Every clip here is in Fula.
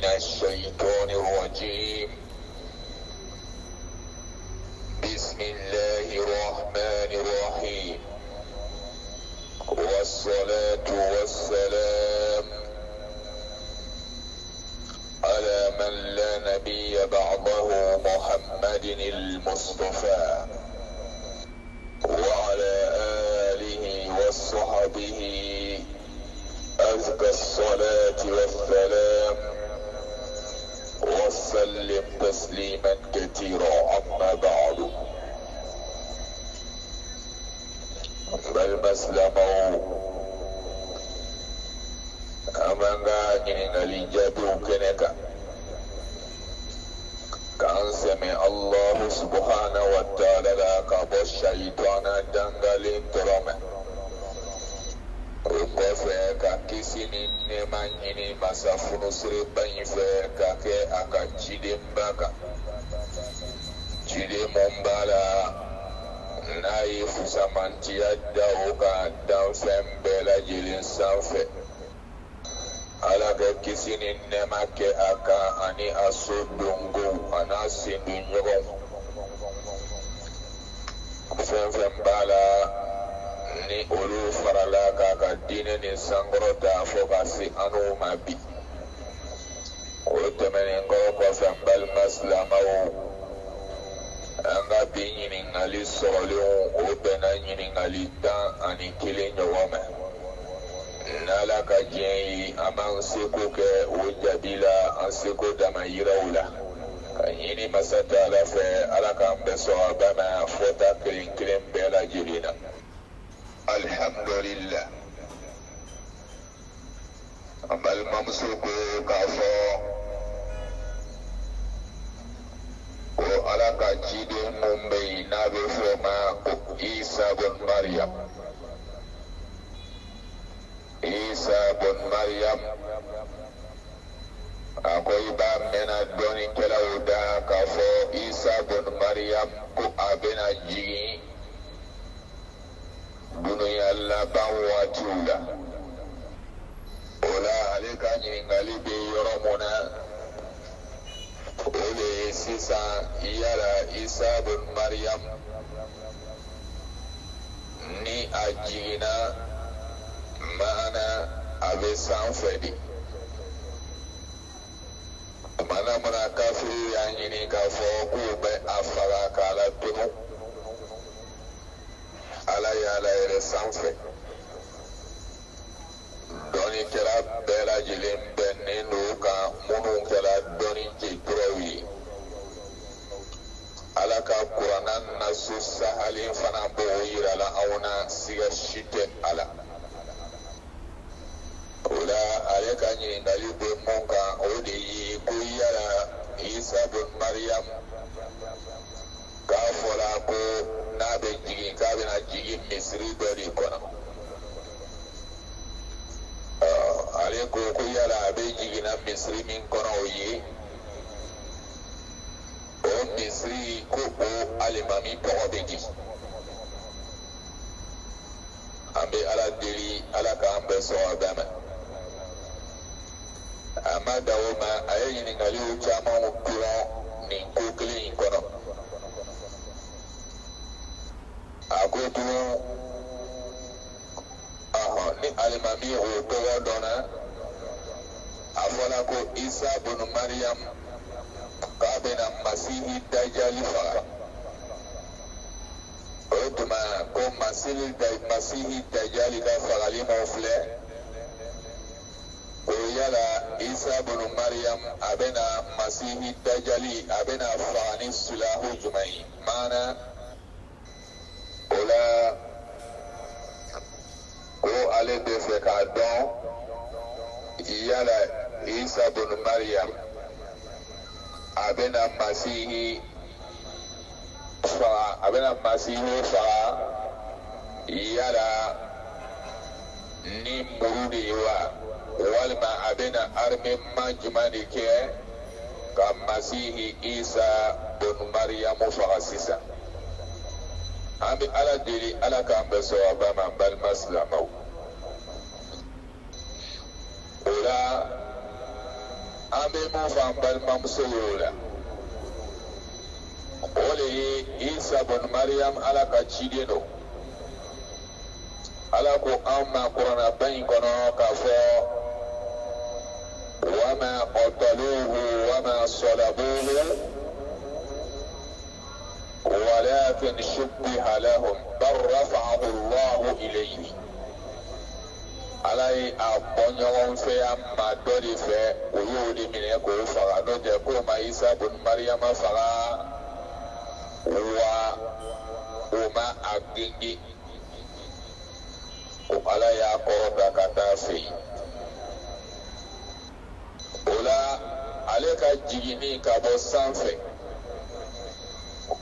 من الشيطان الرجيم. بسم الله الرحمن الرحيم. والصلاة والسلام على من لا نبي بعده محمد المصطفى وعلى آله وصحبه أزكى الصلاة والسلام وسلم تسليما كثيرا. أما بعد، بل مسلموا أمانا نينغالي جابو كنكا كان سمع الله سبحانه وتعالى كابو الشيطان دنغالين ترمى Ukofre ka kisi ni nema nyini masafunu siri banyife kake aka chide mbaka chide mumbala na ifusa mantia dauka daufe mbela jilin sanfe alaka kisi ni nema ke aka ani aso dungu anasindu nyogon fenfe mbala ni olu farala ka dine ni sangoro da fo ka si anu mabi o temene ngoro ko fambal maslamawo anga bi nyini ngali soli o bena nyini ngali tan ani kile nyowome nala ka jeyi aman seko ke o jabila an seko dama yirawla ka nyini masata la fe ala ka mbeso abama fota kilin bela jirina. Alhamdulillah. Amal mamsuku kafo o alaka jide mumbai na be foma Isa bin Maryam. Isa bin Maryam akwai ba mena doni kelauda kafo Isa bin Maryam ko abena jigi dunia la bawatula ola alika nyingali be yoromona ole sisa yala Isa bin Maryam ni ajina mana abe sanfedi mana muna kafiri ya nyini kafo kube afara kala tumu ala yala yɛrɛ sanfɛ dɔnni kɛra bɛɛ lajɛlen bɛnnen don kan minnu kɛra dɔnni jɛtɔrɔw ye. ala ka kuranna naso sahalen fana b'o yira la anw na siga si tɛ a la. o la ale ka ɲininkali bɛ mun kan o de ye ko yala Isa bin Maryam k'a fɔla ko n'a bɛ jigin k'a bɛna jigin misiri dɔ de kɔnɔ. ale ko yala a bɛ jigin na misiri min kɔnɔ o ye o misiri ko o alimami tɔgɔ bɛ di. an bɛ ala deli ala k'an bɛɛ sɔn a bɛɛ ma. a ma da o ma a ye ɲininkaliw caman dɔrɔn nin ko kelen in kɔnɔ. a ko tun ni alimami o tɔgɔ dɔnna a fɔra ko Isa bin Maryam k'a bɛna Masihi Dajali faga. o tuma ko Masihi Dajali ka fagali mun filɛ o yala Isa bin Maryam a bɛna Masihi Dajali a bɛna faga ni silahu jumɛn ye maana o la ko ale bɛ fɛ k'a dɔn yala Isa bin Maryam a bɛna Masihi faga yala ni muru de ye wa walima a bɛna armement jumɛn de kɛ ka Masihi Isa bin Maryam faga sisan. an bɛ ala deli ala k'an bɛɛ sɔn a ba ma n balima silamɛw. o la an bɛ mun fɔ an balimamuso ye o la o de ye Isa bun Mariam ala ka ciden don ala ko an ma kuranaba in kɔnɔ k'a fɔ wama qataluhu wama salabuhu walakin shubbiha lahum bal rafa'ahu Allahu ilayhi ala ye a bɔ ɲɔgɔn fɛ a ma dɔ de fɛ o y'o de minɛ k'o faga n'o tɛ k'o ma Isa bun Mariama faga wa o ma a genge o ala y'a kɔrɔta ka taa fɛ yen o la ale ka jiginni ka bɔ sanfɛ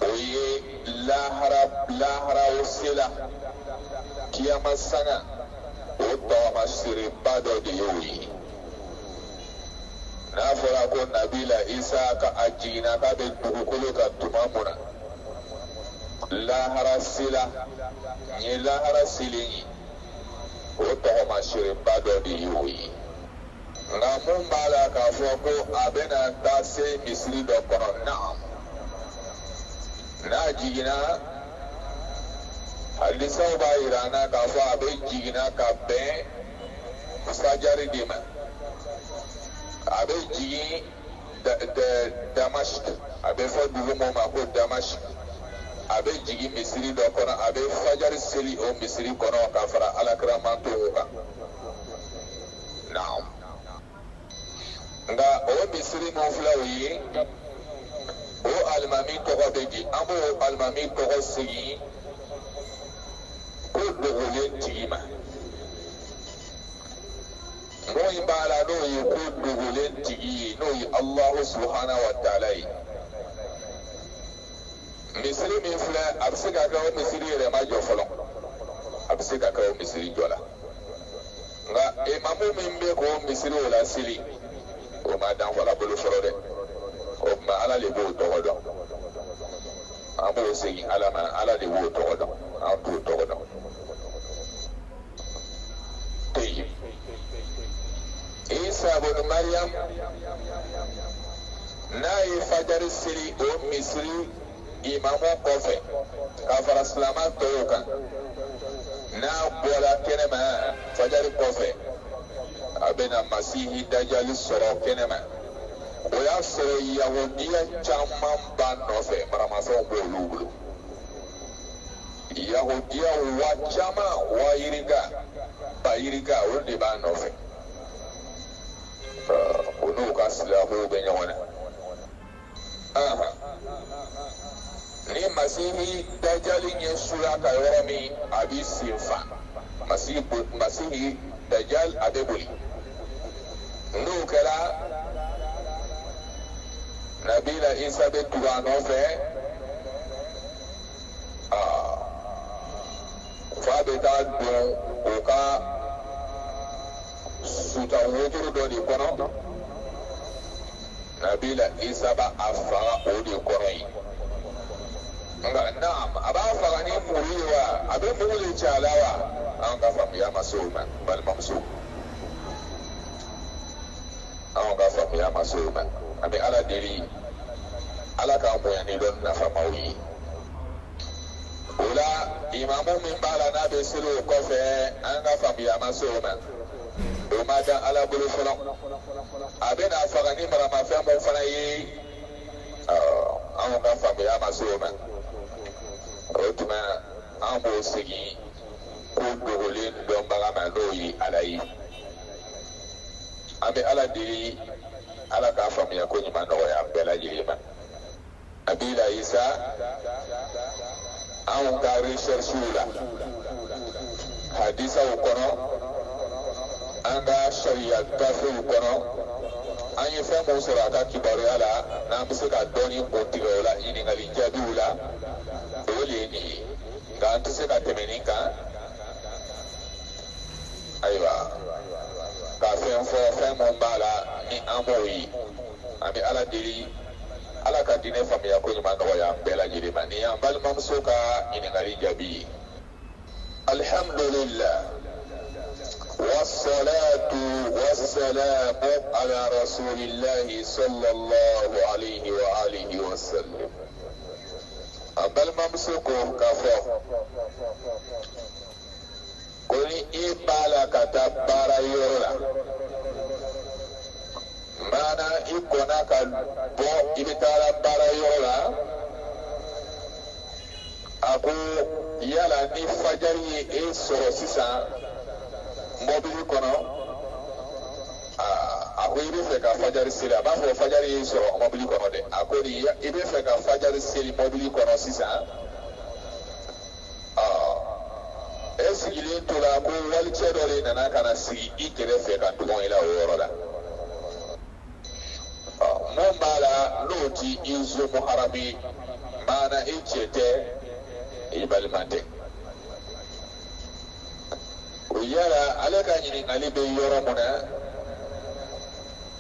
o ye laharaw sela kiyama sanga o tɔgɔmasiriba dɔ de ye o ye n'a fɔra ko Nabila Isa ka a jiginna k'a bɛ dugukolo kan tuma mun na lahara sela n ye lahara selen ye o tɔgɔmasiriba dɔ de ye o ye nka mun b'a la k'a fɔ ko a bɛna taa se misiri dɔ kɔnɔ naam n'a jiginna hadisaw b'a yira an na k'a fɔ a bɛ jiginna ka bɛn fajari de ma a bɛ jigin Damask a bɛ fɔ dugu min ma ko Damask a bɛ jigin misiri dɔ kɔnɔ a bɛ fajari seli o misiri kɔnɔ ka fara alakira mantow kan naam nka o misiri min filɛ o ye o alimami tɔgɔ bɛ di an b'o alimami tɔgɔ segin ko dogolen tigi ma mun b'a la n'o ye ko dogolen tigi ye n'o ye Alahu subhanahu wa ta'ala ye misiri min filɛ a bɛ se ka kɛ o misiri yɛrɛ ma jɔ fɔlɔ a bɛ se ka kɛ o misiri jɔ la nka imamu min bɛ k'o misiri o la seli o ma danfara bolo fɔlɔ dɛ o tuma ala de b'o tɔgɔ dɔn an b'o segin ala ma ala de b'o tɔgɔ dɔn an t'o tɔgɔ dɔn toyi Isa bun Mariam n'a ye fajari seli o misiri imamu kɔfɛ ka fara silama tɔw kan n'a bɔra kɛnɛma fajari kɔfɛ a bɛna Masihi Dajali sɔrɔ kɛnɛma o y'a sɔrɔ yahudiya caman b'a nɔfɛ maramafɛnw b'olu bolo yahudiya wa caman wa yirika ba yirika olu de b'a nɔfɛ o n'u ka silamɛw bɛ ɲɔgɔn na ni Masihi Dajali ɲɛsula ka yɔrɔ min a b'i sen fa Masihi Dajali a bɛ boli n'o kɛra Nabila Isa bɛ tugu a nɔfɛ fa bɛ taa don o ka suta wotoro dɔ de kɔnɔ Nabila Isa b'a faga o de kɔnɔ yen nka naam a b'a faga ni muru ye wa a bɛ mugu de ci a la wa an ka faamuya ma se o ma balimamuso an ka faamuya ma se o ma an bɛ ala deli ala k'an bonya ni dɔn nafamaw ye o la imamu min b'a la n'a bɛ seli o kɔfɛ an ka faamuya ma se o ma o ma da ala bolo fɔlɔ a bɛna faga ni maramafɛn mun fana ye an ka faamuya ma se o ma o tuma an b'o segin ko dogolen dɔnbaga ma n'o ye ala ye an bɛ ala deli ala k'a faamuya ko ɲuman nɔgɔya bɛɛ lajɛlen ma Nabila Isa anw ka recherche la hadisaw kɔnɔ an ka sariya gafew kɔnɔ an ye fɛn mun sɔrɔ a ka kibaruya la n'an bɛ se ka dɔɔni o tigɛ o la ɲininkali jaabiw la o de ye nin ye nka an tɛ se ka tɛmɛ nin kan ayiwa ka fɛn fɔ fɛn mun b'a la ni an b'o ye an bɛ ala deli ala ka diinɛ faamuya ko ɲuman nɔgɔya bɛɛ lajɛlen ma nin y'an balimamuso ka ɲininkali jaabi ye alhamdulillah والصلاة والسلام على رسول الله صلى الله عليه وآله وسلم. أبل ممسوكو كفو كوني إبالا كتبارا يولا مانا إكونا كبو إبتالا بارا يولا أكو يالا ني فجري إيه سورسيسا mobili kono ako ibe fe ka fajari seli a b'a fɔ fajari y'i sɔrɔ mobili kɔnɔ dɛ a ko ni i bɛ fɛ ka fajari seli mobili kɔnɔ sisan e sigilen tora ko walicɛ dɔ de nana ka na sigi i kɛrɛfɛ ka dɔgɔn i la o yɔrɔ la mun b'a la n'o ti i zomo harami maana i cɛ tɛ i balima tɛ o yala ale ka ɲininkali bɛ yɔrɔ mun na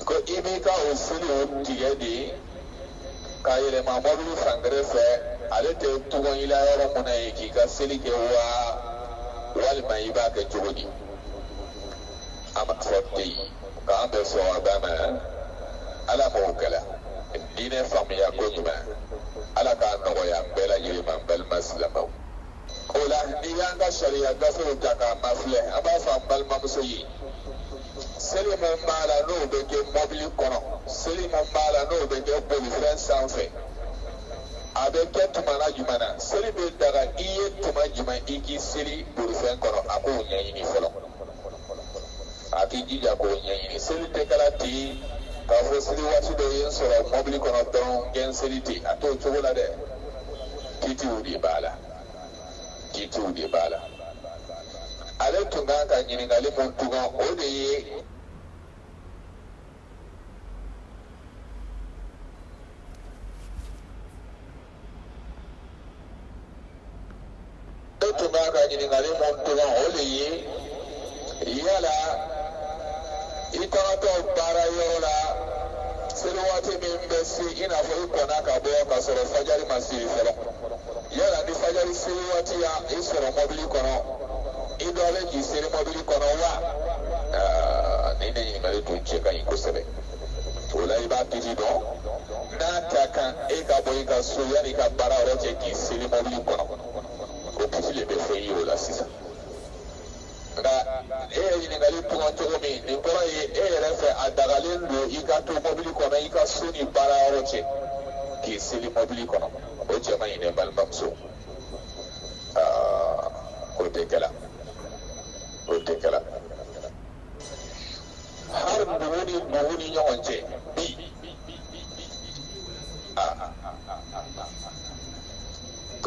ko i b'i ka o seli o tigɛ de ka yɛlɛma mɔbili fan kɛrɛfɛ ale tɛ tɔgɔ i la yɔrɔ mun na ye k'i ka seli kɛ wa walima i b'a kɛ cogo di a ma fɔ ten k'an bɛ sɔn a bɛɛ ma ala m'o kɛla diinɛ faamuya ko ɲuman ala k'a nɔgɔya bɛɛ lajɛlen ma n balima silamɛw. O la n'i y'an ka sariya gafew ta k'a mafilɛ an b'a fɔ an balimamuso ye seli min b'a la n'o bɛ kɛ mɔbili kɔnɔ seli min b'a la n'o bɛ kɛ bolifɛn sanfɛ a bɛ kɛ tuma na jumɛn na seli bɛ daga i ye tuma jumɛn i k'i seli bolifɛn kɔnɔ a k'o ɲɛɲini fɔlɔ a k'i jija k'o ɲɛɲini seli tɛ kɛla ten k'a fɔ seli waati dɔ ye n sɔrɔ mɔbili kɔnɔ dɔrɔn n gɛn seli ten a t'o cogo la dɛ titiw de b'a la. Jitu de b'a la ale tun kan ka ɲininkali mun tugun o de ye yala i kɔnɔtɔ baara yɔrɔ la seli waati min bɛ se i n'a fɔ i kɔnna ka bɔ ka sɔrɔ fajari ma se fɔlɔ yala ni fajari seli waati y'a i sɔrɔ mɔbili kɔnɔ i dɔlen k'i seli mɔbili kɔnɔ wa ni ne ɲininkali tun cɛ ka ɲi kosɛbɛ o la i b'a tigi dɔn n'a ka kan e ka bɔ i ka so yanni i ka baara yɔrɔ cɛ k'i seli mɔbili kɔnɔ o kisi de bɛ fɔ i ye o la sisan nka e ye ɲininkali tɔgɔ cogo min nin kɔrɔ ye e yɛrɛ fɛ a dagalen don i ka to mɔbili kɔnɔ i ka so ni baara yɔrɔ cɛ k'i seli mɔbili kɔnɔ o cɛ man ɲi dɛ balimamuso o tɛ kɛla o tɛ kɛla hali dugu ni ɲɔgɔn cɛ bi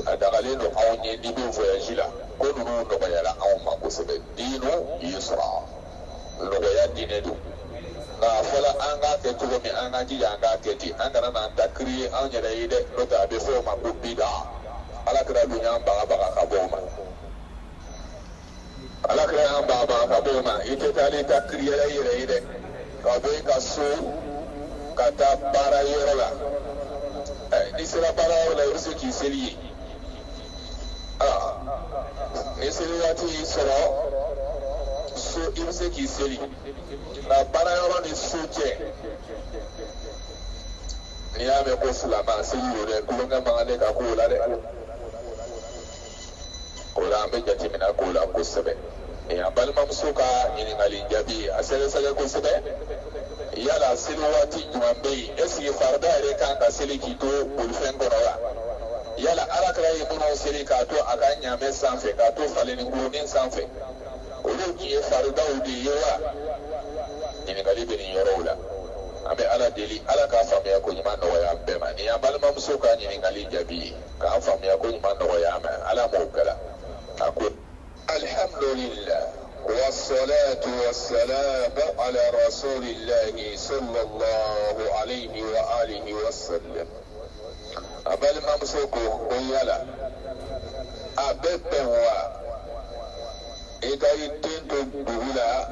a dagalen don anw ɲɛ n'i bɛ voyage la ko ninnu nɔgɔyara anw ma kosɛbɛ diinu yusra nɔgɔya diinɛ don nka fɔla an k'a kɛ cogo min an ka jija an k'a kɛ ten an kana n'an ta kiri an yɛrɛ ye dɛ n'o tɛ a bɛ fɔ o ma ko bida alakira dun y'an bagabaga ka bɔ o ma alakira y'an bagabaga ka bɔ o ma i tɛ taa ni ta kiri yɛrɛ i yɛrɛ ye dɛ ka bɔ i ka so ka taa baara yɔrɔ la n'i sera baara yɔrɔ la i bɛ se k'i seli ye ni seli waati y'i sɔrɔ so i bɛ se k'i seli nka baara yɔrɔ ni so cɛ n'i y'a mɛn ko filama seli y'o dɛ tulonkɛ man kan tɛ ka k'o la dɛ o la an bɛ jateminɛ k'o la kosɛbɛ an balimamuso ka ɲininkali jaabi a sɛgɛsɛgɛ kosɛbɛ yala seli waati jumɛn bɛ yen ɛseke farida yɛrɛ kan ka seli k'i to bolifɛn kɔnɔ wa yala alakira ye minnu seli k'a to a ka ɲaamɛ sanfɛ k'a to falenni kurunin sanfɛ olu tun ye faridaw de ye wa ɲininkali bɛ nin yɔrɔw la an bɛ ala deli ala k'a faamuya ko ɲuman nɔgɔya an bɛɛ ma nin y'an balimamuso ka ɲininkali jaabi ye k'an faamuya ko ɲuman nɔgɔya an ma ala m'o kɛla a ko alhamdulillah والصلاة والسلام على رسول الله صلى الله عليه وآله وسلم abali mamuso ko o yala a bɛ bɛn wa i ka i den to dugu la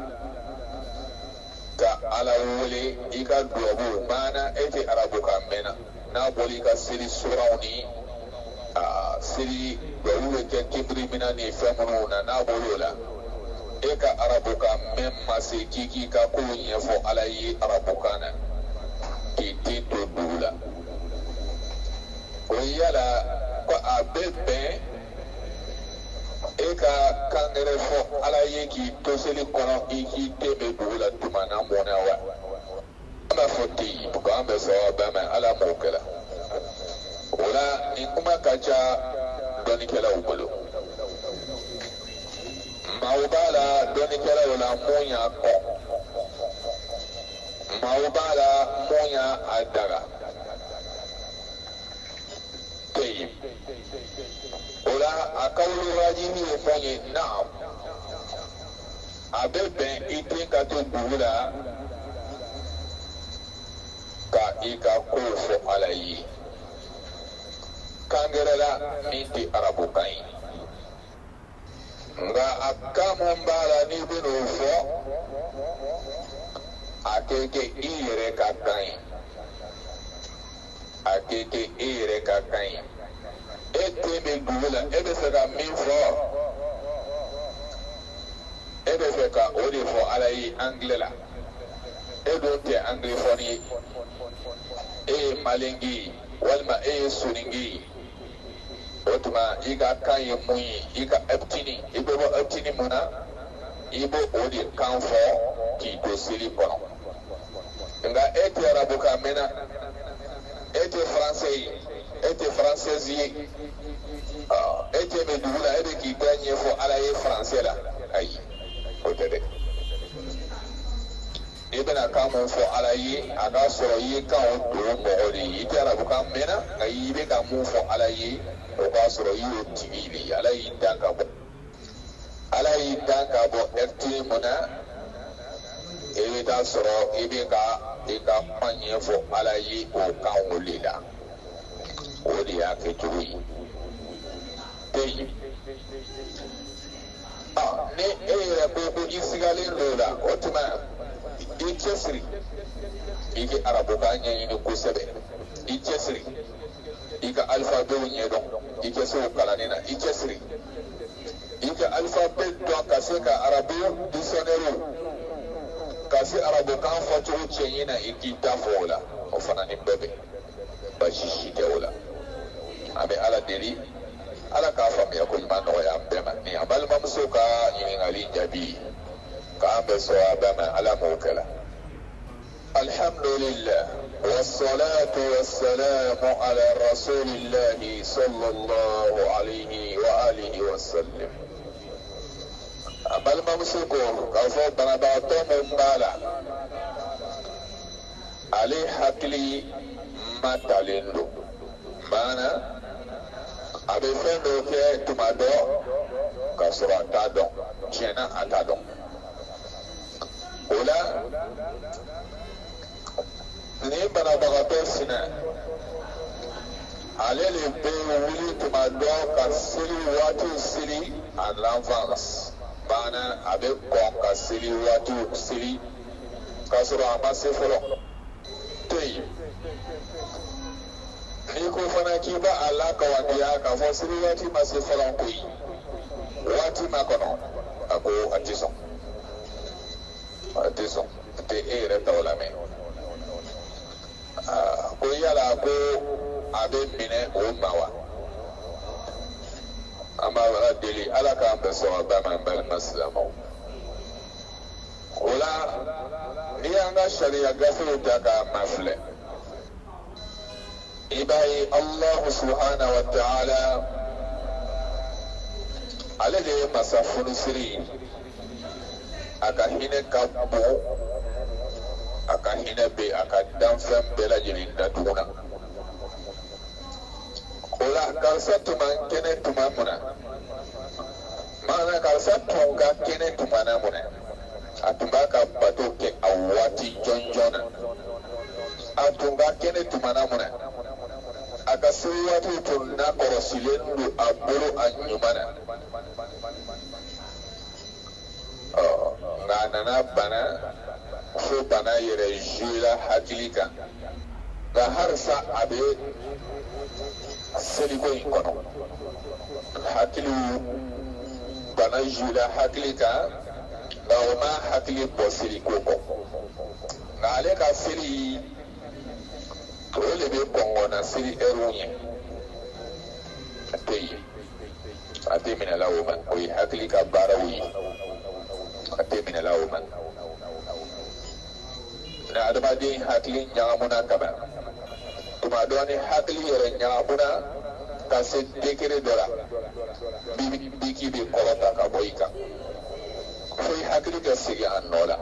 ka ala wele i ka duwabu maana e tɛ arabu kan mɛn na n'a bɔra i ka seli suraw ni seli duwabu bɛ kɛ kibiri mina ni fɛn minnu na n'a bɔra o la e ka arabukan mɛn ma se k'i ka kow ɲɛfɔ ala ye arabukan na k'i tɛ to dugu la o yala ko a bɛ bɛn e ka kangɛrɛ fɔ ala ye k'i to seli kɔnɔ i k'i den bɛ dugu la tuma na mɔnɛ wa an b'a fɔ ten ko an bɛ sɔrɔ bɛɛ mɛ ala m'o kɛla o la nin kuma ka ca dɔnnikɛlaw bolo maaw b'a la dɔnnikɛlaw la mun y'a kɔ maaw b'a la mun y'a daga ten o la a kawulu wajibi ye fɛn ye naam a bɛ bɛn i den ka to dugu la ka i ka kow fɔ ala ye kan gɛrɛ la min tɛ arabukan ye nka a kan mun b'a la n'i bɛ n'o fɔ a kɛ kɛ i yɛrɛ ka kan ye a kɛ kɛ i yɛrɛ ka kan ye e den bɛ dugu la e bɛ fɛ ka min fɔ e bɛ fɛ ka o de fɔ ala ye angilɛ la e dun tɛ angilɛfɔni ye e ye malenki ye walima e ye soninki ye o tuma i ka kan ye mun ye i ka ɛptini i bɛ bɔ ɛptini mun na i b'o o de kan fɔ k'i to seli kɔnɔ nka e tɛ arabukan mɛn na e tɛ faransɛ ye e tɛ faransɛzi ye e tɛ mɛ dugu la e bɛ k'i da ɲɛfɔ ala ye faransɛ la ayi o tɛ dɛ i bɛna kan mun fɔ ala ye a ka sɔrɔ i ye kan o don mɔgɔ de ye i tɛ arabukan mɛn na nka i bɛ ka mun fɔ ala ye o k'a sɔrɔ i y'o tigi de ye ala y'i dan ka bɔ ala y'i dan ka bɔ ɛrɛtini mun na i bɛ taa sɔrɔ i bɛ ka i ka kuma ɲɛfɔ ala ye o kan o de la o de y'a kɛcogo ye ten ni e yɛrɛ ko ko i sigalen don o la o tuma i cɛsiri i ka arabukan ɲɛɲini kosɛbɛ i cɛsiri i ka alifabew ɲɛdɔn i kɛ se o kalanni na i cɛsiri i ka alifabe dɔn ka se ka arabu disɔnɛriw ka se arabukan fɔcogo cɛɲi na i k'i da fɔ o la o fana ni bɛɛ bɛ basi si tɛ o la an bɛ ala deli ala k'a faamuya ko ɲuman nɔgɔya an bɛɛ ma ni an balimamuso ka ɲininkali jaabi k'an bɛ sɔrɔ a bɛɛ ma ala m'o kɛla alhamdulillah والصلاة والسلام على رسول الله صلى الله عليه وآله وسلم بل ممسكو كفو بنباتو مبالا علي حقلي ما تالندو مانا أبي فندو كي تمادو كسرا تادو جينا أتادو أولا ni banabagatɔ sinɛ ale de bɛ wuli tuma dɔ ka seli waatiw seli à l'avance maana a bɛ kɔn ka seli waatiw seli k'a sɔrɔ a ma se fɔlɔ to yen n'i ko fana k'i b'a a lakawandenya k'a fɔ seli waati ma se fɔlɔ koyi waati ma kɔnɔ a ko a tɛ sɔn a tɛ sɔn a tɛ e yɛrɛ taw lamɛn. Ko yala ko a bɛ minɛ o ma wa an b'a wala deli ala k'an bɛ sɔrɔ ba ma balima silamɛw o la n'i y'an ka sariya gafew ta k'a mafilɛ i b'a ye Allahu subhanahu wa ta'ala ale de ye masa funisiri a ka hinɛ ka bon a ka hinɛ bɛ a ka danfɛn bɛɛ lajɛlen datugu na o la karisa tun man kɛnɛ tuma mun na maana karisa tun ka kɛnɛ tuma na mun na a tun b'a ka bato kɛ a waati jɔnjɔn na a tun ka kɛnɛ tuma na mun na a ka seli waati tun nakɔrɔsilen don a bolo a ɲuman na nka a nana bana fo bana yɛrɛ zuwela hakili kan nka halisa a bɛ seliko in kɔnɔ hakiliw bana zuwela hakili kan nka o ma hakili bɔ seli ko kɔ nka ale ka seli o le bɛ kɔngɔ na seli ɛriw ɲɛ a tɛ yen a tɛ minɛla o ma o ye hakili ka baaraw ye a tɛ minɛla o ma na adamaden hakili ɲagamuna kaban tuma dɔ ni hakili yɛrɛ ɲagamuna ka se degré dɔ la biki bɛ kɔrɔta ka bɔ i kan fo i hakili ka segin a nɔ la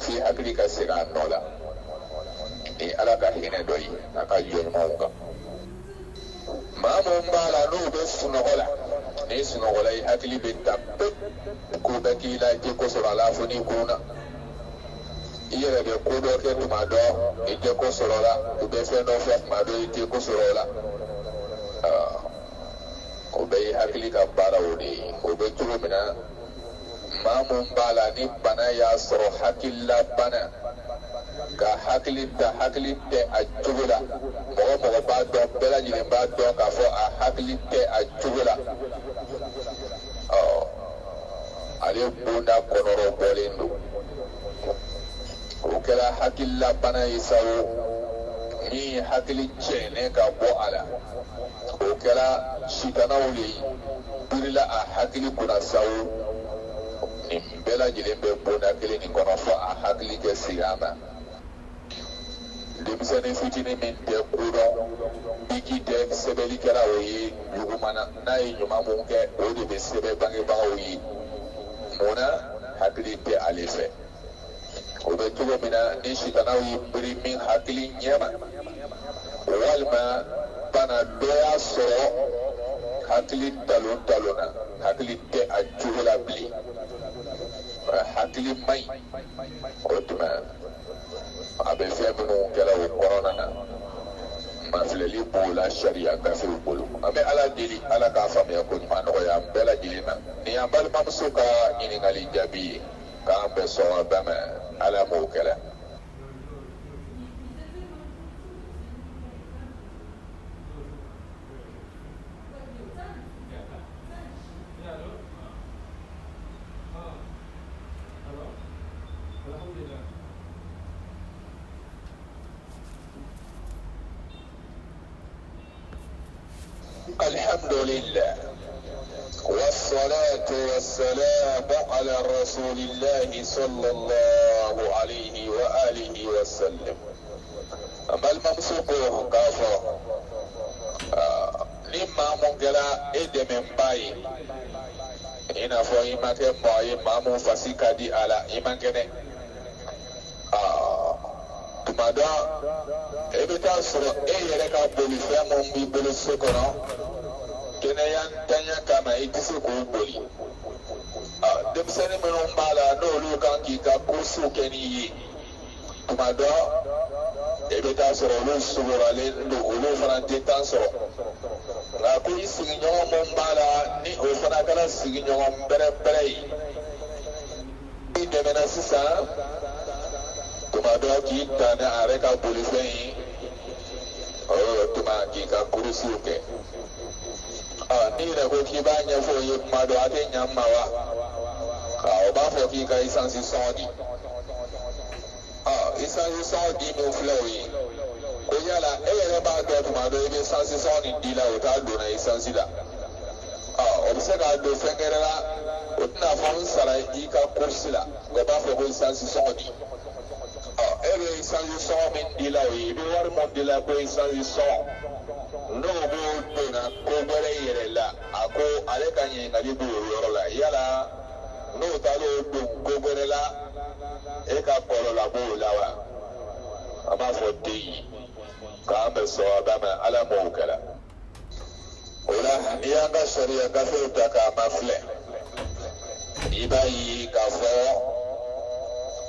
fo i hakili ka segin a nɔ la ni ala ka hinɛ dɔ ye a ka jɔnɲumanw kan maa mun b'a la n'o bɛ sunɔgɔ la ni sunɔgɔ la i hakili bɛ ta pewu k'o bɛ k'i la i tɛ ko sɔrɔ a la fo n'i kunna i yɛrɛ bɛ ko dɔ kɛ tuma dɔ i tɛ ko sɔrɔ o la u bɛ fɛn dɔ fɛ tuma dɔ i tɛ ko sɔrɔ o la o bɛɛ ye hakili ka baaraw de ye o bɛ cogo min na maa mun b'a la ni bana y'a sɔrɔ hakilila bana ka hakili ta hakili tɛ a cogo la mɔgɔ mɔgɔ b'a dɔn bɛɛ lajɛlen b'a dɔn k'a fɔ a hakili tɛ a cogo la ale bonda kɔnɔrɔ bɔlen don o kɛra hakilila bana ye sa o min ye hakili cɛnnen ka bɔ a la o kɛra sitanaw de ye birila a hakili kunna sa o nin bɛɛ lajɛlen bɛ bonda kelen nin kɔnɔ fɔ a hakili kɛ sigi a ma denmisɛnnin fitinin min tɛ kodɔn biki tɛ sɛbɛnnikɛla o ye jugumana n'a ye ɲuman mun kɛ o de bɛ sɛbɛn bangebagaw ye munna hakili tɛ ale fɛ o bɛ cogo min na ni sitanaw ye biri min hakili ɲɛma walima bana dɔ y'a sɔrɔ hakili talon na hakili tɛ a cogo la bilen hakili man ɲi o tuma a bɛ fɛn minnu kɛra o kɔnɔna na mafilɛli b'o la sariya gafew bolo an bɛ ala deli ala k'a faamuya ko ɲuman nɔgɔya an bɛɛ lajɛlen na nin y'an balimamuso ka ɲininkali jaabi ye k'an bɛɛ sɔn a bɛɛ ma ala m'o kɛlɛ. الحمد لله والصلاة والسلام على رسول الله صلى الله عليه وآله وسلم أما الممسوك كافر لما منقلا إدم باي إنا فو إما كمو إما مفاسيكا دي على إما كنه tumada e bɛ taa sɔrɔ e yɛrɛ ka bolifɛn mun b'i bolo so kɔnɔ kɛnɛya ntanya kama i tɛ se k'o boli denmisɛnnin minnu b'a la n'olu kan k'i ka kursiw kɛ n'i ye tuma dɔ e bɛ taa sɔrɔ olu sugoralen don olu fana tɛ tan sɔrɔ nka ko i sigiɲɔgɔn mun b'a la ni o fana kɛra sigiɲɔgɔn bɛrɛbɛrɛ ye i dɛmɛna sisan tuma dɔ k'i ta ni a yɛrɛ ka bolifɛn ye tuma k'i ka kurusiw kɛ n'i yɛrɛ ko k'i b'a ɲɛfɔ o ye tuma dɔ a tɛ ɲɛ n ma wa o b'a fɔ k'i ka isansi sɔngɔ di isansi sɔngɔ di min filɛ o ye ko yala e yɛrɛ b'a dɔn tuma dɔ i bɛ isansi sɔngɔ nin di la o t'a donna isansi la o bɛ se k'a don fɛn gɛrɛ la o tɛna fɔ n sara i ka kurusi la o b'a fɔ ko isansi sɔngɔ di e bɛ isansi sɔngɔ min di la o ye i bɛ wari mun di la ko isansi sɔngɔ n'o b'o donna ko wɛrɛ yɛrɛ la a ko ale ka ɲininkali b'o yɔrɔ la yala n'o taar'o don ko wɛrɛ la e ka kɔlɔlɔ b'o la wa an b'a fɔ den ye k'an bɛ sɔn a b'a ma ala m'o kɛra o la n'i y'an ka sariya gafew ta k'a ma filɛ i b'a ye k'a fɔ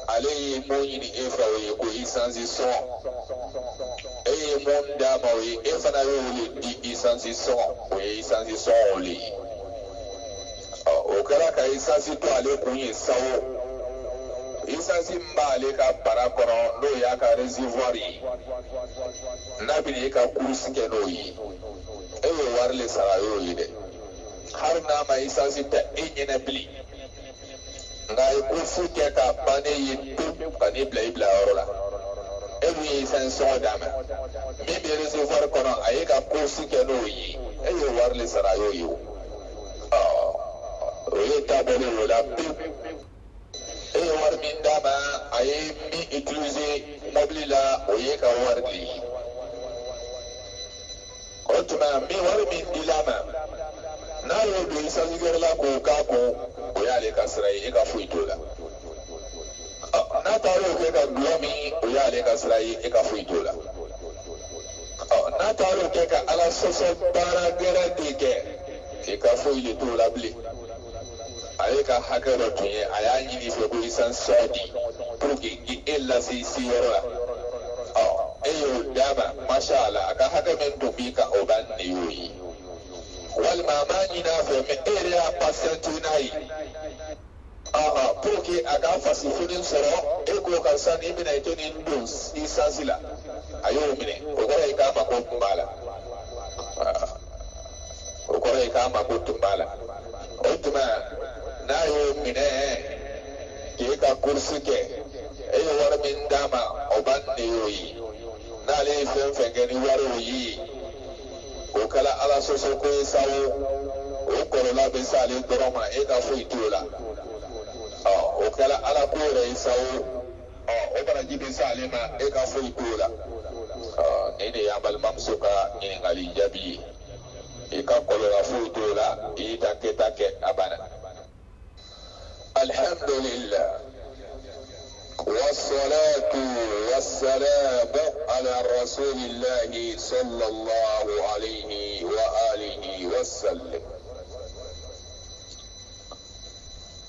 ale ye mun ɲini e fɛ o ye ko isansi sɔngɔ e ye mun d'a ma o ye e fana y'o le di isansi sɔngɔ o ye isansi sɔngɔ le ye o kɛra ka isansi to ale kun ye sawo isansi min b'ale ka bara kɔnɔ n'o y'a ka réservoir ye n'a bɛna e ka kurusi kɛ n'o ye e y'o wari le sara y'o ye dɛ har n'a ma isansi ta e ɲɛnɛ bilen nka a ye ko fu kɛ ka ban ne ye pewu ka ne bila i bila yɔrɔ la e dun ye fɛn sɔngɔ d'a ma min bɛ réservoir kɔnɔ a ye ka ko fu kɛ n'o ye e ye wari le sara a y'o ye o ye taabolo o la pewu e ye wari min d'a ma a ye min utiliser mobili la o ye ka wari de ye o tuma min wari min dila ma n'a y'o don isansigɛrɛ la k'o k'a kun o y'ale ka sira ye e ka foyi t'o la n'a taara o kɛ ka gulɔ min o y'ale ka sira ye e ka foyi t'o la n'a taara o kɛ ka ala sɔsɔ baara gɛrɛ de kɛ e ka foyi de t'o la bilen a ye ka hakɛ dɔ tun ye a y'a ɲini fɛ ko isan sɔɔ di pour que e lase i se yɔrɔ la e y'o d'a ma masha Allah a ka hakɛ min tun b'i kan o b'a ne y'o ye walima a m'a ɲini a fɛ mɛ e yɛrɛ y'a patienter n'a ye pour que a ka fasifoni sɔrɔ e k'o ka san i bɛna i to nin don i sansi la a y'o minɛ o kɔrɔ ye k'a mako tun b'a la o kɔrɔ ye k'a mako tun b'a la o tuma n'a y'o minɛ k'e ka kursi kɛ e ye wari min d'a ma o b'a ne y'o ye n'ale ye fɛn fɛn kɛ ni wari o ye o kɛla ala sɔsɔ ko ye sawo o kɔlɔlɔ bɛ se ale dɔrɔn ma e ka foyi t'o la o kɛla ala ko yɛrɛ ye sawo o baraji bɛ se ale ma e ka foyi t'o la nin de y'an balimamuso ka ɲininkali jaabi ye i ka kɔlɔlɔ foyi t'o la i y'i ta kɛta kɛ a banna alhamdulillah والصلاة والسلام على رسول الله صلى الله عليه وآله وسلم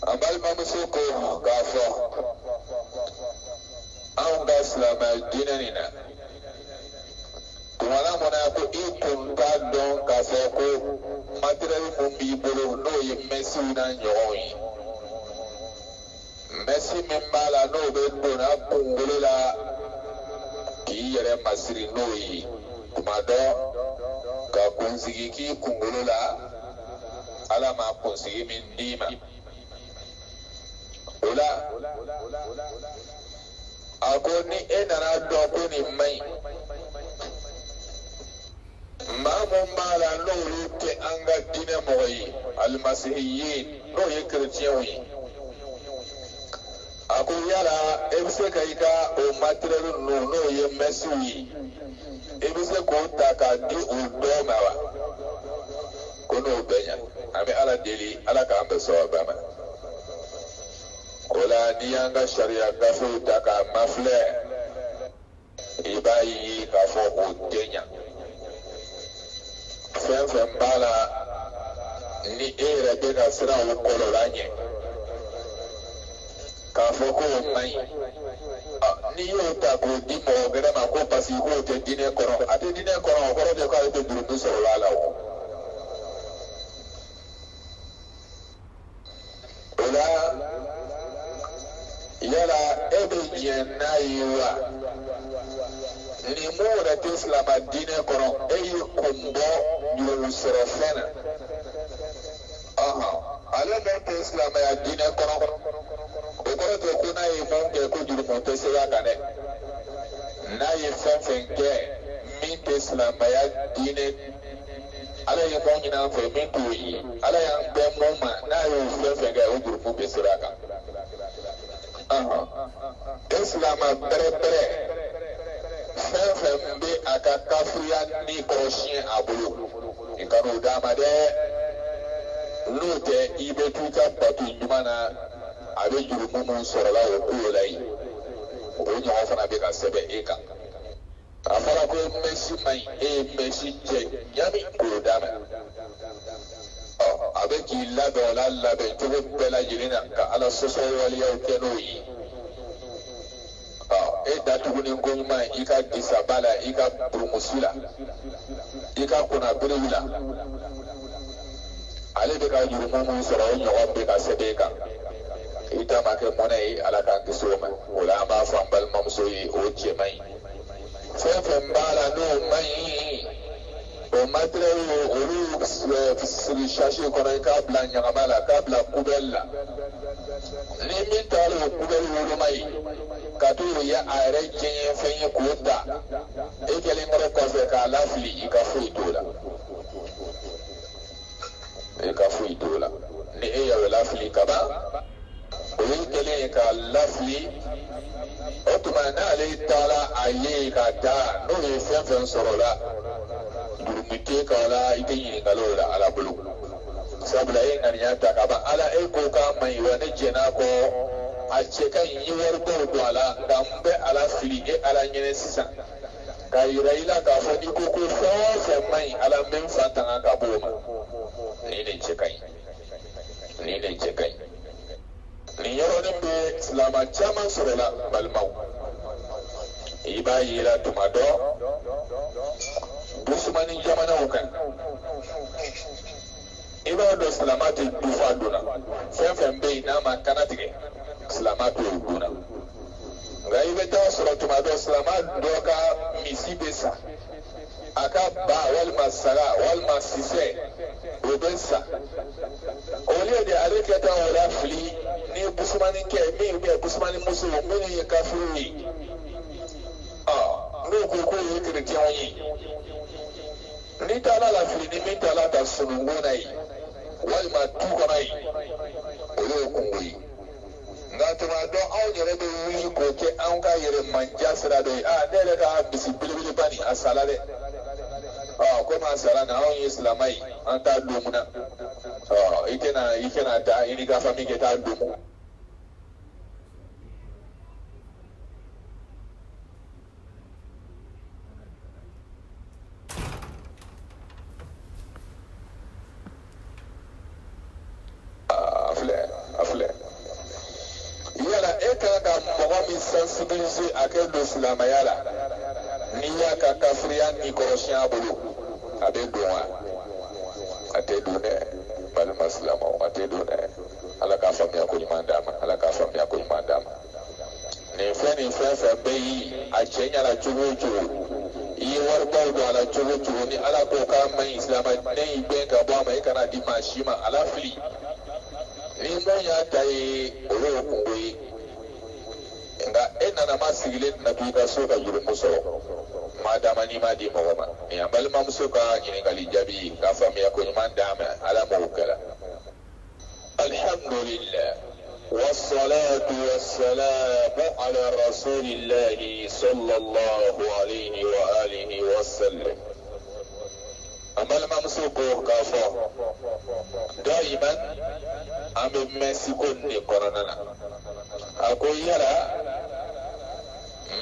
أمال ممسوكو كافو أو كاسلام الديننا كمانا مناكو إيكم كادون كافوكو ماترال مبيبولو نو يمسونا نيوي Messi min b'a la n'o bɛ donna kunkolo la k'i yɛrɛ masiri n'o ye tuma dɔ ka kunsigi k'i kunkolo la ala ma kunsigi min d'i ma o la a ko ni e nana dɔn ko nin man ɲi maa mun b'a la n'olu tɛ an ka diinɛ mɔgɔ ye alimasihiye n'o ye kerecɛnw ye a ko yala e bɛ se ka i ka o matériel ninnu n'o ye mɛsiw ye e bɛ se k'o ta k'a di o dɔw ma wa ko n'o bɛ ɲa an bɛ ala deli ala k'an bɛ sababa ma o la n'i y'an ka sariya gafew ta k'a mafilɛ i b'a ye k'a fɔ o tɛ ɲa fɛn fɛn b'a la ni e yɛrɛ bɛ ka siran o kɔlɔlɔ ɲɛ k'a fɔ ko o man ɲi n'i y'o ta k'o di mɔgɔ wɛrɛ ma ko parce que k'o tɛ diinɛ kɔnɔ a tɛ diinɛ kɔnɔ o kɔrɔ tɛ k'ale tɛ jurumu sɔrɔ a la o la yala e bɛ diɲɛ n'a ye wa ni mun yɛrɛ tɛ silama diinɛ kɔnɔ e y'i kun bɔ jurumu sɔrɔ fɛn na ale bɛ tɛ silamɛya diinɛ kɔnɔ o kɔrɔ tɛ ko n'a ye mun kɛ ko jurumu tɛ se a kan dɛ n'a ye fɛn fɛn kɛ min tɛ silamɛya diinɛ ala ye mun ɲini an fɛ min t'o ye ala y'an bɛn mun ma n'a ye fɛn fɛn kɛ o jurumu bɛ se a kan e silama bɛrɛbɛrɛ fɛn fɛn bɛ a ka kafiriya ni kɔrɔsiɲɛ a bolo i ka n'o d'a ma dɛ n'o tɛ i bɛ t'u ka bato ɲuman na a bɛ jurumu mun sɔrɔla o ko la yen o ɲɔgɔn fana bɛ ka sɛbɛn e kan a fɔra ko mɛsi man ɲi e ye mɛsi cɛ ɲami k'o d'a ma a bɛ k'i labɛn o la labɛn cogo bɛɛ lajɛlen na ka ala sɔsɔ waleyaw kɛ n'o ye e datuguni ko ɲuman i ka disaba la i ka burumusi la i ka kunnabiriw la ale bɛ ka jurumu mun sɔrɔ o ɲɔgɔn bɛ ka sɛbɛn e kan i ta ma kɛ mɔnɛ ye ala k'an kisi o ma o la an b'a fɔ an balimamuso ye o cɛ man ɲi fɛn fɛn b'a la n'o man ɲi o matériel olu siri chercher kɔnɔ i k'a bila ɲagama la k'a bila poubelle la ni min taara o poubelle woloma ye ka to o ye a yɛrɛ diɲɛ fɛn ye k'o ta e kɛlen kɔrɔ kɔfɛ k'a lafili i ka foyi t'o la i ka foyi t'o la ni e y'o lafili kaban o ye kɛlen ye k'a lafili o tuma n'ale taara a ye ka taa n'o ye fɛn fɛn sɔrɔ la durumite k'a la i tɛ ɲininkali o la ala bolo sabula e ŋaniya ta ka ban ala e ko k'a ma ɲi wa ne jɛn'a kɔ a cɛ ka ɲi ye waribaw don a la nka n bɛ ala fili e ala ɲɛnɛ sisan k'a yira i la k'a fɔ n'i ko ko fɛn o fɛn ma ɲi ala n bɛ n fa tanga ka bɔ o ma nin de cɛ ka ɲi nin de cɛ ka ɲi nin yɔrɔnin bɛ silama caman sɔrɔla balimaw i b'a yira tuma dɔ dusumani jamanaw kan i b'a dɔn silama tɛ dufa donna fɛn fɛn bɛ yen n'a ma kana tigɛ silama t'o donna nka i bɛ taa sɔrɔ tuma dɔ silama dɔ ka misi bɛ sa a ka ba walima saga walima sisɛ o bɛ sa au lieu de ale kɛ taa o la fili ni busumani kɛ min bɛ busumani muso minnu ye kafiriw ye n'o ko k'o ye kerecɛnw ye n'i taara la fili ni min taara ka sununkun na ye walima du kɔnɔ ye olu ye kungo ye nka tuma dɔ anw yɛrɛ bɛ wuli k'o kɛ anw ka yɛrɛmanja sira dɔ ye ne yɛrɛ ka misi belebeleba nin a sala dɛ komi a sala nin anw ye silama ye an t'a don mun na i tɛna taa i n'i ka famille kɛ t'a don mun. Sensibiliser a kɛ don silamɛya la n'i y'a ka kafiriya ni kɔrɔsiɲɛ a bolo a bɛ don wa a tɛ don dɛ balima silamɛw a tɛ don dɛ ala k'a faamuya ko ɲuman d'a ma ala k'a faamuya ko ɲuman d'a ma nin fɛn fɛn bɛ yi a cɛ ɲɛna cogo o cogo i ye waribaw don a la cogo o cogo ni ala ko k'a ma ɲi silamɛden y'i gɛn ka bɔ a ma i kana di maa si ma ala fili ni mun y'a ta ye olu ye kungo ye nka e nana ma sigilen tɛna to i ka so ka jurumu sɔrɔ maa dama n'i ma di mɔgɔ ma nin y'an balimamuso ka ɲininkali jaabi k'a faamuya ko ɲuman d'a ma ala m'o kɛra alhamdulillah wassalatu wassalamu ala rasulillahi sallallahu alayhi wa alihi wa sallam an balimamuso ko k'a fɔ dayiman an bɛ mɛn siko nin kɔnɔna na a ko yala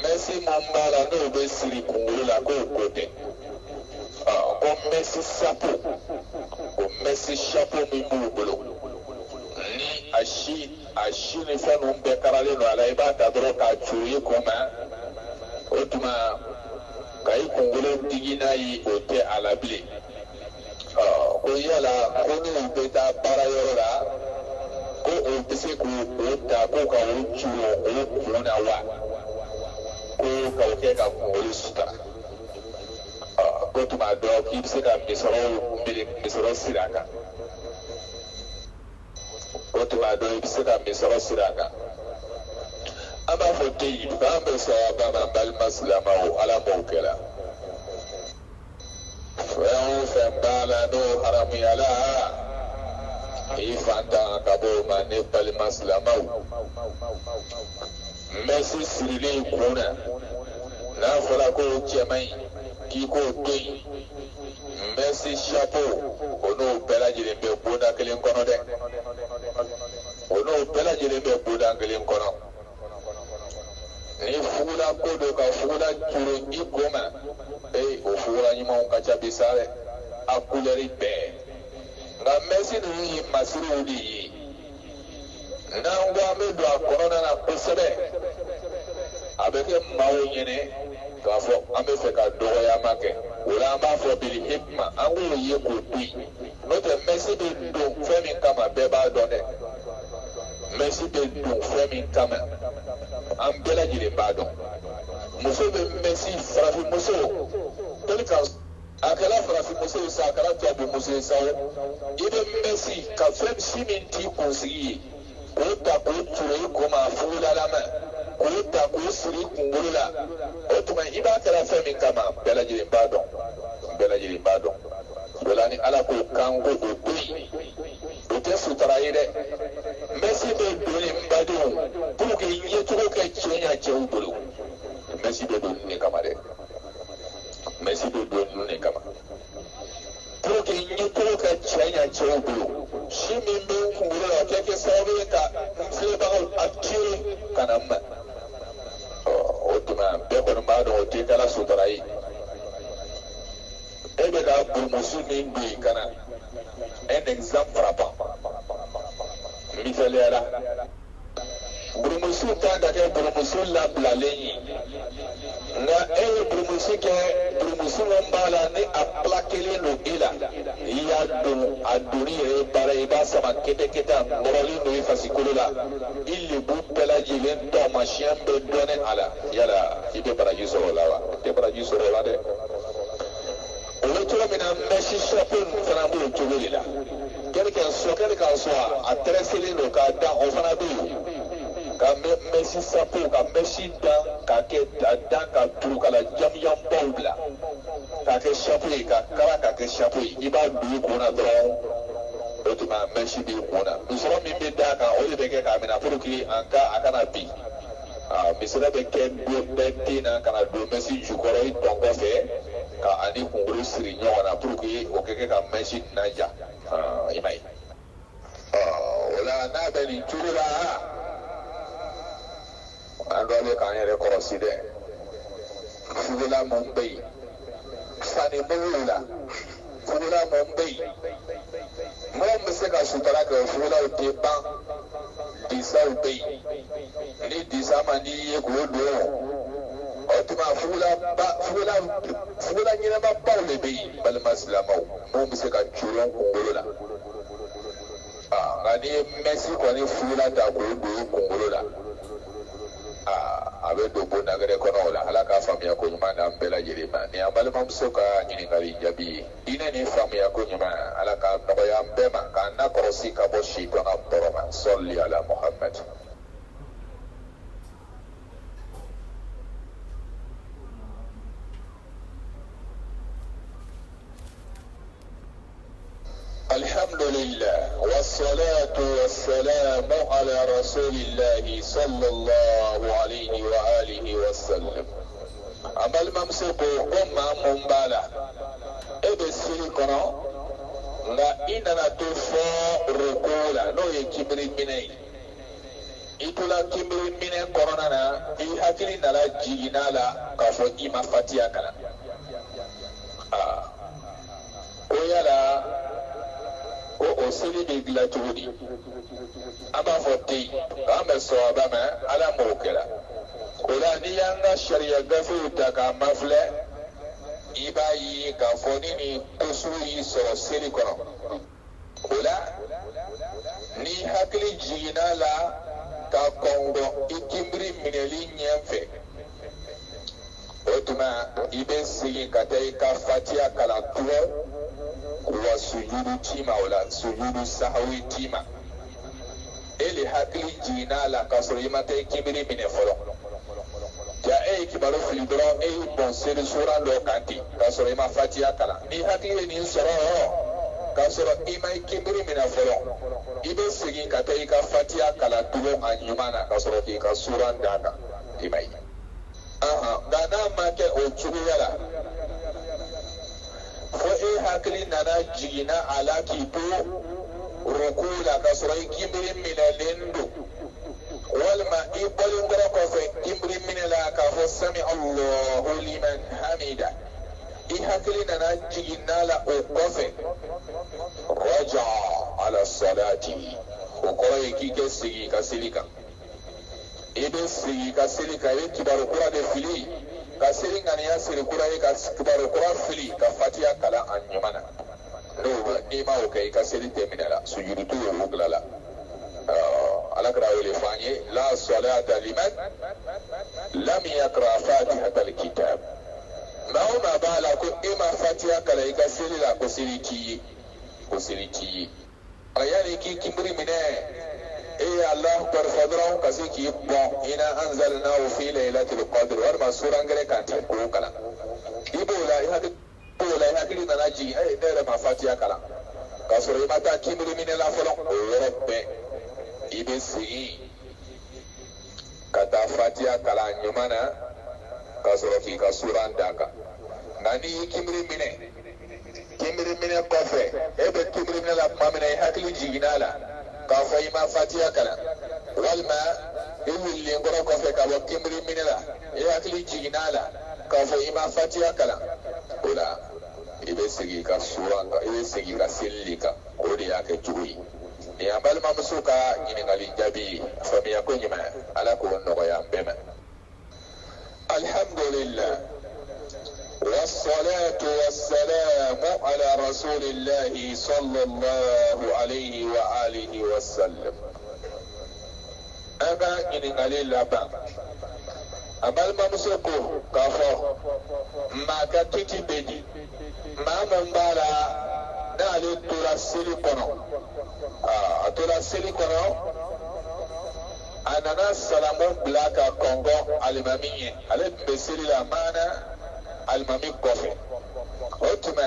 mɛsi mun b'a la n'o bɛ siri kunkolo la k'o ko tɛ ko mɛsi sapo ko mɛsi sapo min b'u bolo ni a si ni fɛn ninnu bɛɛ karalen don a la i b'a ta dɔrɔn k'a curi i kun na o tuma ka i kunkolo digi n'a ye o tɛ a la bilen ko yala ko n'u bɛ taa baarayɔrɔ la ko o bɛ se k'o ta ko ka o curi o kun na wa ko ka o kɛ ka kunkolo sutura ko tuma dɔ k'i bɛ se ka misɔrɔ siri a kan ko tuma dɔ i bɛ se ka misɔrɔ siri a kan an b'a fɔ ten yen k'an bɛ sɔrɔ ba ma balima silamɛw ala m'o kɛra fɛn o fɛn b'a la n'o haramuyala i fantan ka bɔ o ma ne balima silamɛw mɛsi sirilen kun na n'a fɔra ko cɛ man ɲi k'i k'o to yen mɛsi sapo o n'o bɛɛ lajɛlen bɛ bonda kelen kɔnɔ dɛ o n'o bɛɛ lajɛlen bɛ bonda kelen kɔnɔ ni fugula ko do ka fugula curu i ko ma o fugula ɲumanw ka ca bi sa dɛ a kulɛri bɛɛ nka mɛsi ninnu ye masiriw de ye n'an ko an bɛ don a kɔnɔna na kosɛbɛ a bɛ kɛ maaw ɲɛnɛ k'a fɔ an bɛ fɛ ka dɔgɔyama kɛ o la an b'a fɔ bili hikima an k'o ye k'o to yen n'o tɛ mɛsi bɛ don fɛn min kama bɛɛ b'a dɔn dɛ mɛsi bɛ don fɛn min kama an bɛɛ lajɛlen b'a dɔn muso bɛ mɛsi farafin muso toli ka akala farafi muso sa akala tubabu muso sa i bɛ mɛsi ka fɛn si min t'i kunsigi ye k'o ta k'o turu i kɔ ma fugulalama k'o ta k'o siri kunkolo la o tuma i b'a kɛra fɛn min kama bɛɛ lajɛlen b'a dɔn bɛɛ lajɛlen b'a dɔn o la ni ala k'o kan ko o to yen o tɛ sutara ye dɛ mɛsi bɛ don nin badenw pour que ɲɛcogo kɛ cɛ ɲa cɛw bolo mɛsi bɛ don nin de kama dɛ mɛsi bɛ don nin de kama pour que ɲɛcogo kɛ cɛ ɲa cɛw bolo si min bɛ n kunkolo la o tɛ kɛ sababu ye ka n filɛbagaw a tiɲɛ ka na n ma o tuma bɛɛ kɔni b'a dɔn o tɛ kɛla sutara ye e bɛ ka burumusi min don yen ka na un exemple frappant misaliyala burumusi kan ka kɛ burumusi labilalen ye nka e ye burumusi kɛ burumusi min b'a la ni a pilakelen don e la i y'a don a donni yɛrɛ ye baara ye i b'a sama kɛtɛkɛtɛ a nɔrɔlen don i fasikolo la i lebu bɛɛ lajɛlen taamasiyɛn bɛ dɔnnen a la yala i bɛ baraji sɔrɔ o la wa i tɛ baraji sɔrɔ o la dɛ o bɛ cogo min na mɛsi sɔpo ninnu fana b'o cogo de la kɛli ka sɔn a tɛrɛselen don k'a dan o fana bɛ yen ka mɛsi sapo ka mɛsi dan ka kɛ a dan ka turu ka la jamujanbaw bila k'a kɛ sapo ye ka kala k'a kɛ sapo ye i b'a don i kun na dɔrɔn o tuma mɛsi b'i kun na musɔrɔ min bɛ d'a kan o de bɛ kɛ k'a minɛ pour que a kana bin misɛnɛ bɛ kɛ don bɛɛ den na ka na don mɛsi jukɔrɔ i tɔn kɔfɛ ka ani kunkolo siri ɲɔgɔn na pour que o kɛ ka mɛsi naja i ma ye o la n'a bɛ nin cogo la an dɔlen k'an yɛrɛ kɔlɔsi dɛ fugula mun bɛ yen sannibuguw la fugula mun bɛ yen mɔgɔ min bɛ se ka sutara kɛ o fugulaw tɛ ban disaw bɛ yen ni disa man di ye k'o don o tuma fugula ɲɛnɛmabaw de bɛ yen balima silamɛw mun bɛ se ka culon kunkolo la nka n'i ye mɛsi kɔni fugula ta k'o don i kunkolo la a bɛ don bon nagɛrɛ kɔnɔ o la ala k'a faamuya ko ɲuman d'an bɛɛ lajɛlen ma nin y'an balimamuso ka ɲininkali jaabi ye diinɛ nin faamuya ko ɲuman ala k'a nɔgɔya an bɛɛ ma k'an nakɔrɔsi ka bɔ sitɔna tɔɔrɔ ma sɔli ala muhammad. الحمد لله والصلاة والسلام على رسول الله صلى الله عليه وآله وسلم أما الممسك أمة مبالا إبسي كنا لا إننا تفا ركولا نو يكبر مني إتولا كبر مني كورونا إيهاكري نلا جينا لا كفو إما فاتيا كنا ويلا o seli bɛ dilan cogo di an b'a fɔ ten k'an bɛ sɔn a ba ma ala m'o kɛra o la n'i y'an ka sariya gafew ta k'a mafilɛ i b'a ye k'a fɔ ni nin kosugu y'i sɔrɔ seli kɔnɔ o la n'i hakili jiginna la ka kɔngɔ i kinbiri minɛli ɲɛfɛ o tuma i bɛ segin ka taa i ka fatiya kalan tugun wa sujudu tima wala sujudu sahawi tima ele hakili jiginna la k'a sɔrɔ i ma taa i kinbiri minɛ fɔlɔ ja e ye kibaru fili dɔrɔn e y'i bɔn seli suran dɔ kan ten k'a sɔrɔ i ma fatiya kalan ni hakili ye nin sɔrɔ k'a sɔrɔ i ma i kinbiri minɛ fɔlɔ i bɛ segin ka taa i ka fatiya kalan tugun a ɲuman na k'a sɔrɔ k'i ka suran d'a kan i ma ye nka n'a ma kɛ o cogoya la fo e hakili nana jiginna a la k'i to ruku la k'a sɔrɔ i kinbiri minɛlen don walima i bɔlen kɔrɔ kɔfɛ kinbiri minɛ la k'a fɔ sami allahu liman hamida i hakili nana jiginna la o kɔfɛ raja ala salati o kɔrɔ ye k'i kɛ segi ka seli kan i bɛ segi ka seli kan i ye kibaru kura de fili ka seli ŋaniya siri kura ye ka kibaru kura fili ka fatiya kalan a ɲuman na n'i ma o kɛ i ka seli tɛmɛnɛ la sujudu t'o ye wugula la ala kɛra wele fɔ an ye la salata liman lam yaqra fatihatal kitab nka aw ma bala ko ima fatiha kala ika seli la ko seli ki ayani ki kimri mine Allah akbar fadran kasi ki bon ina anzalnahu fi laylatil qadr war ma suran gare kan ta ko kala ibola hakili na naji ne ma fatiha kala kasoro mata kimri mine la folo rabbe ibe sigi kata fatiha kala nyumana kasoro ki ka suran daka nani kimri mine kofe ebe kimri mine la mamina hakili jiginala ka fo ima fatiha kala walma iwi lingoro kofe ka bo kimri mine la hakili jiginala ka fo ima fatiha kala ola ibe sigi ka suran ka ibe sigi ka sillika odi yake juyi ni ambal mamsuka nyingali jabi famiya ko nyima ala ko no ya bema alhamdulillah والصلاة والسلام على رسول الله صلى الله عليه وآله وسلم أما إن قليل لبا أما الممسكو كفو ما كتتي بدي ما منبالا نالي ترسلي كنو ترسلي كنو أننا السلام بلاك كونغو المامية على بسيري لامانا almami kofe otuma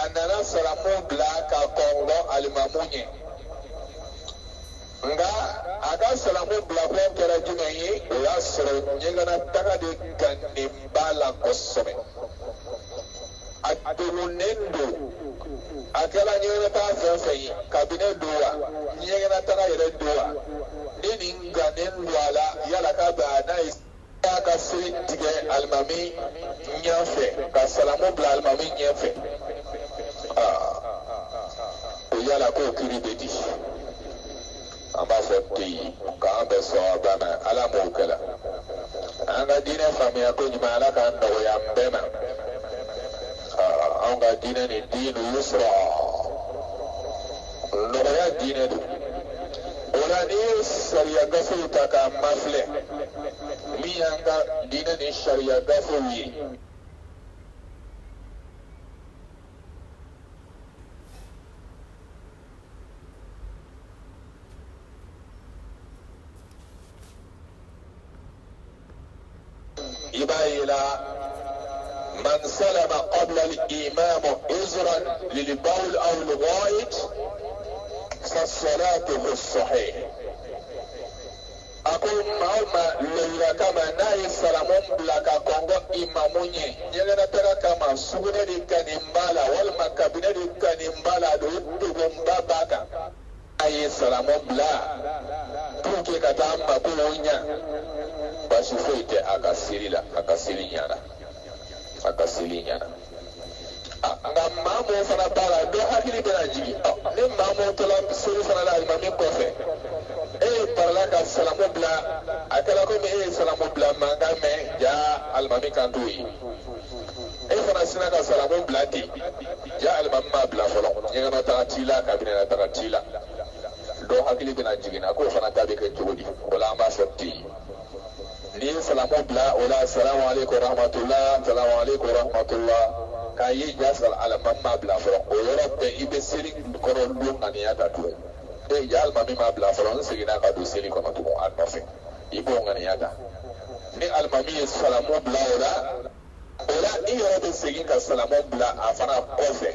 anana salamu blaka kongo almamunye nga aga salamu blaka kera jumayi ya soro nyegana taka de kandimbala kosome adulunendo akela nyegana ta fefe kabine duwa nyegana taka yere duwa nini nganendo ala yala ka ba na ka seli tigɛ alimami ɲɛfɛ ka salamu bila alimami ɲɛfɛ o yala k'o kiri bɛ di an b'a fɔ ten k'an bɛ sɔn ba ma ala m'o kɛla an ka diinɛ faamuya ko ɲuman ala k'an nɔgɔya an bɛɛ ma anw ka diinɛ ni diinu yusra nɔgɔya diinɛ don o la n'i ye sariya gafew ta k'a mafilɛ min y'an ka diinɛ ni sariya gafew ye i b'a ye la man salama qabla al-imam izran lil-bawl aw al-ghaid فصلاته الصحيح أقول ما لولا كما ناي سلامون بلاكا كونغو إماموني يغنا ترى كما سوغنا دي كانيمبالا والما كابينة دي كانيمبالا دو تغمبا باكا أي سلامون بلا توكي كتام بكولونيا باشي فويته أكاسيري nyana nga mamu fana bala do hakili bena jigi ni mamu tola suru fana la alimami kɔfɛ parla ka salamu bila akala ko salamu bila manga mɛ ja alimami kan to yi fana sina ka salamu bila ten ja alimami ma bila fɔlɔ ɲɛgɛnɔ taga ci la kabini na taga ci la do hakili bena jigi na ko fana ta bɛ kɛ cogo di o la an b'a fɔ ten ni salamu bila o la assalamu alaikum rahmatullah ka ye jasal alamama bila fɔlɔ o yɔrɔ bɛɛ i bɛ seli kɔrɔ don ŋaniya ta tugun ja alimami ma bila fɔlɔ n seginna ka don seli kɔnɔ tugun a nɔfɛ i b'o ŋaniya ta ni alimami ye salamu bila o la i yɛrɛ bɛ segin ka salamu bila a fana kɔfɛ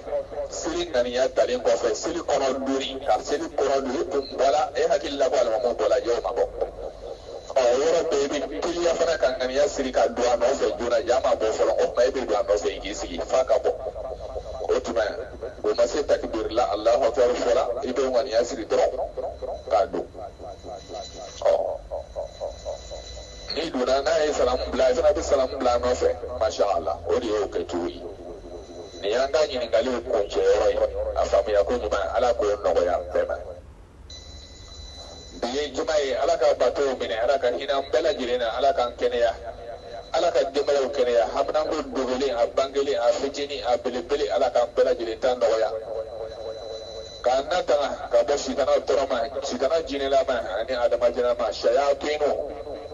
seli ŋaniya talen kɔfɛ seli kɔnɔ doni ka seli kɔrɔ don e tun bɔla e hakili la ko alimamu bɔla jɛw ma bɔ o yɔrɔ bɛɛ i bɛ teliya fana ka ŋaniya siri ka don a nɔfɛ joona ja ma bɔ fɔlɔ o tuma e bɛ don a nɔfɛ i k'i sigi f'a ka bɔ o tuma o ma se takbir la Allahu akbar fɔla i bɛ ŋaniya siri dɔrɔn k'a don n'i donna n'a ye salamu bila i fana bɛ salamu bila a nɔfɛ masha Allah o de y'o kɛcogo ye nin y'an ka ɲininkaliw kuncɛyɔrɔ ye a faamuya ko ɲuman ala k'o nɔgɔya bɛɛ ma bi ye juma ye ala ka batow minɛ ala ka hinɛ an bɛɛ lajɛlen na ala k'an kɛnɛya ala ka denbayaw kɛnɛya haminanko dogolen a bangelen a fitinin a belebele ala k'an bɛɛ lajɛlen ta nɔgɔya k'an natanga ka bɔ sitana tɔɔrɔ ma sitana jinɛla ma ani adamadenya ma sayatinu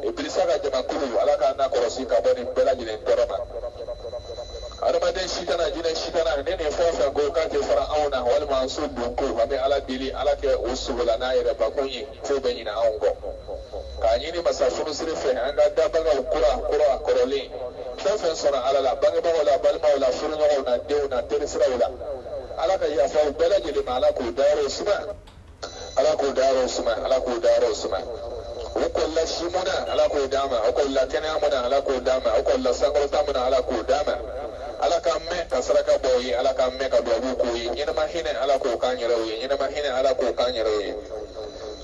ibilisa ka jamakulu ala k'an nakɔlɔsi ka bɔ nin bɛɛ lajɛlen tɔɔrɔ ma na ne ne fɛn fɛn ko k'a tɛ fara anw na walima an so don ko an bɛ ala deli ala kɛ o sogola n'a yɛrɛ bakun ye fo bɛ ɲina anw kɔ k'a ɲini masa furusiri fɛ an ka dabagaw kura kɔrɔlen fɛn fɛn sɔrɔ ala la bangebagaw la balimaw la furuɲɔgɔnw na denw na terisiraw la ala ka yafa u bɛɛ lajɛlen ma ala k'u dayɔrɔ suma ala k'u dayɔrɔ suma ala k'u dayɔrɔ suma u kɔlila si mun na ala k'o d'a ma u kɔlila kɛnɛya mun na ala k'o d'a ma u kɔlila sankɔrɔta mun na ala k'o d'a ma ala k'an mɛn ka saraka bɔ ye ala k'an mɛn ka duwawu k'o ye ɲɛnama hinɛ ala k'o k'an yɛrɛw ye ɲɛnama hinɛ ala k'o k'an yɛrɛw ye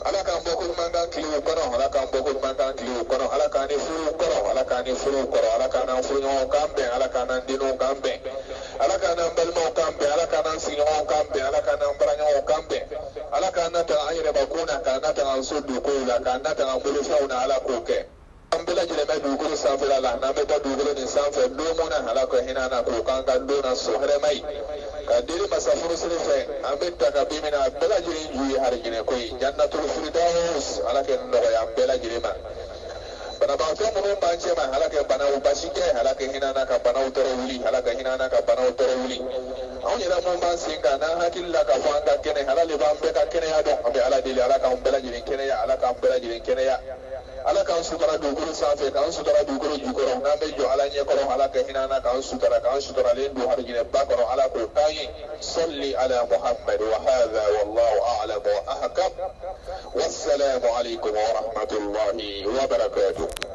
ala k'an bɔ koɲumankan tilew kɔnɔ ala k'an bɔ koɲumankan tilew kɔnɔ ala k'an ni furuw kɔrɔ ala k'an ni furuw kɔrɔ ala k'an n'an furuɲɔgɔnw kan bɛn ala k'an n'an denw kan bɛn ala k'an n'an balimaw kan bɛn ala k'an n'an sigiɲɔgɔnw kan bɛn ala k'an n'an baraɲɔgɔnw kan bɛn ala k'an nataga an yɛrɛbakun na k'an nataga an so dukow la k'an nataga an bolofɛnw na ala k'o kɛ an bɛɛ lajɛlen bɛ dugukolo sanfɛla la n'an bɛ taa dugukolo nin sanfɛ don mun na ala ka hinɛ an na k'o k'an ka don na so hɛrɛma ye ka deli masa furusiri fɛ an bɛ ta ka bi min na bɛɛ lajɛlen ju ye harijinɛ ko ye jannatul firdaus ala kɛ nɔgɔya an bɛɛ lajɛlen ma banabagatɔ minnu b'an cɛ ma ala kɛ banaw basi kɛ ala kɛ hinɛ an na ka banaw tɔɔrɔ wuli ala ka hinɛ an na ka banaw tɔɔrɔ wuli anw yɛrɛ mun b'an sen kan n'an hakili la k'a fɔ an ka kɛnɛ ala de b'an bɛɛ ka kɛnɛya dɔn an bɛ ala deli ala k'an bɛɛ lajɛlen kɛnɛya ala k'an bɛɛ lajɛlen kɛnɛya ala k'an sutura dugukolo sanfɛ k'an sutura dugukolo jukɔrɔ n'an bɛ jɔ ala ɲɛkɔrɔ ala ka hinɛ an na k'an sutura k'an suturalen don harijinɛba kɔrɔ ala k'o k'an ye salli ala muhammad wa hadha wallahu a'lam wa ahkam wassalamu alaikum wa rahmatullahi wa barakatuh